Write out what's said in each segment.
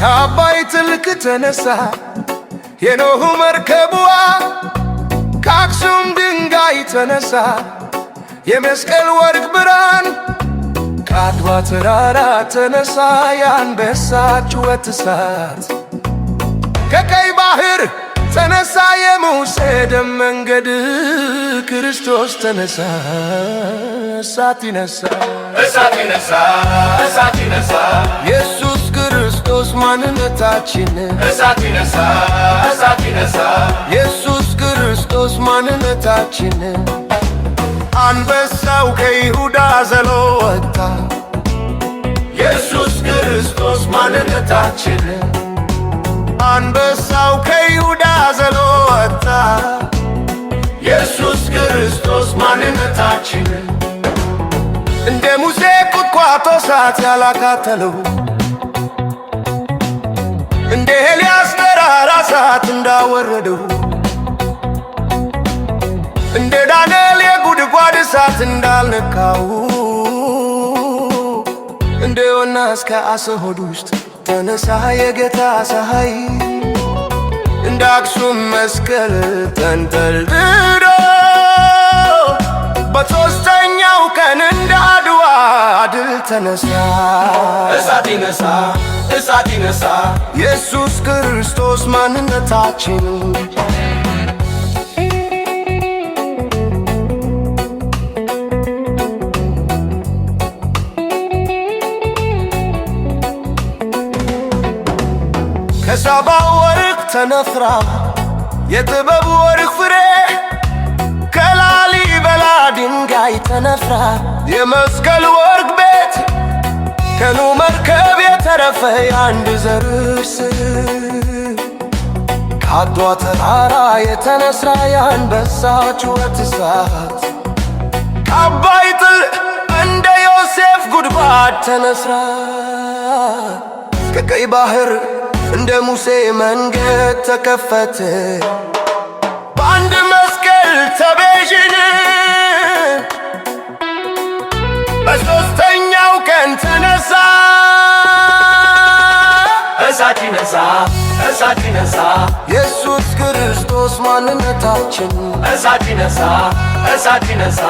ከአባይ ጥልቅ ተነሳ የኖህ መርከቧ ከአክሱም ድንጋይ ተነሳ የመስቀል ወርቅ ብርሃን ከአድዋ ተራራ ተነሳ የአንበሳ ጩኸት እሳት ከቀይ ባህር ተነሳ የሙሴ ደም መንገድ ክርስቶስ ተነሳ እሳት ይነሳ እሳት ይነሳ እሳት ይነሳ ኢየሱስ ክርስቶስ ማንነታችን እሳት ይነሳ እሳት ይነሳ ኢየሱስ ክርስቶስ ማንነታችን አንበሳው ከይሁዳ ዘሎ ወጣ ኢየሱስ ክርስቶስ ማንነታችን አንበሳው ከይሁዳ ዘሎ ወጣ ኢየሱስ ክርስቶስ ማንነታችን እንደ ሙሴ ቁጥቋጦ እሳት ያላካተለው እንደ ኤልያስ ተራራ እሳት እንዳወረደው እንደ ዳንኤል የጉድጓድ እሳት እንዳልነካው እንደ ዮናስ ከአሳ ሆድ ውስጥ ተነሳ የጌታ ፀሐይ እንደ አክሱም መስቀል ተንጠልጥሎ በሦስተኛው ቀን እንደ አድዋ ድል ተነሳ እሳት ይነሳ እሳት ይነሳ ኢየሱስ ክርስቶስ ማንነታችን ከሳባ ወርቅ ተነፍራ የጥበብ ወርቅ ፍሬ ከላሊበላ ድንጋይ ተነፍራ የመስቀል ወርቅ ቤት ከኖህ መርከብ የተረፈ የአንድ ዘር ስር ከአድዋ ተራራ የተነሳ የአንበሳ ጩኸት እሳት ከአባይ ጥል እንደ ዮሴፍ ጉድጓድ ተነስራ ከቀይ ባህር እንደ ሙሴ መንገድ ተከፈተ በአንድ መስቀል ተቤዥን በሦስተኛው ቀን ተነሳ እሳት ይነሳ እሳት ይነሳ ኢየሱስ ክርስቶስ ማንነታችን እሳት ይነሳ እሳት ይነሳ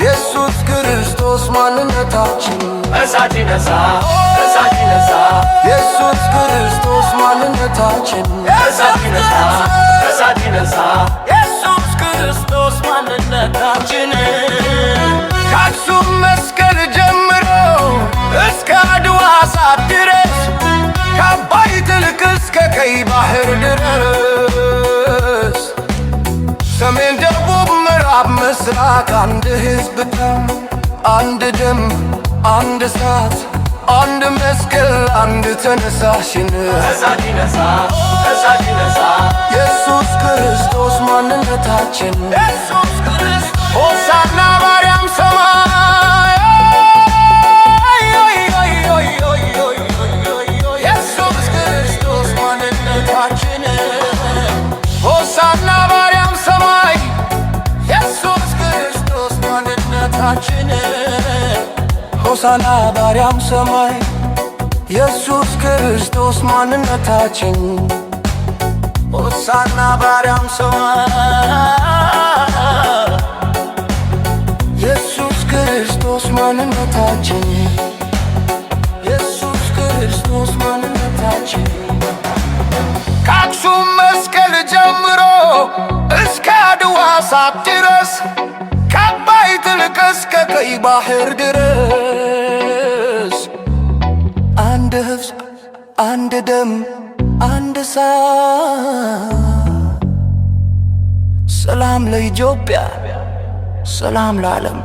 ኢየሱስ ክርስቶስ ማንነታችን እሳት ይነሳ እሳት ይነሳ ኢየሱስ ክርስቶስ ማንነታችን እሳት ይነሳ እሳት ይነሳ ኢየሱስ ክርስቶስ ማንነታችን ከአክሱም መስቀል ጀምሮ እስከ አድዋ ሰዓት ድረስ ከአባይ ጥልቅ እስከ ቀይ ባህር ድረስ ሰሜን፣ ደቡብ፣ ምዕራብ፣ ምስራቅ አንድ ሕዝብ አንድ ደም አንድ እሳት አንድ መስቀል አንድ ተነሳሽነት እሳት ይነሳ እሳት ይነሳ ኢየሱስ ክርስቶስ ማንነታችን ኢየሱስ ክርስቶስ ሆሳዕና በአርያም ሰማይ ኢየሱስ ክርስቶስ ማንነታችን ሆሳዕና በአርያም ሰማይ ኢየሱስ ክርስቶስ ማንነታችን ሆሳዕና በአርያም ሰማይ ኢየሱስ ክርስቶስ ማንነታችን ሆሳዕና በአርያም ሰማይ ኢየሱስ ክርስቶስ ማንነታችን ኢየሱስ ክርስቶስ ማንነታችን ከአክሱም መስቀል ጀምሮ እስከ አድዋ ሰዓት ድረስ ከአባይ ጥልቅ እስከ ቀይ ባህር ድረስ አንድ ሕዝብ አንድ ደም አንድ እሳት ሰላም ለኢትዮጵያ ሰላም ለዓለም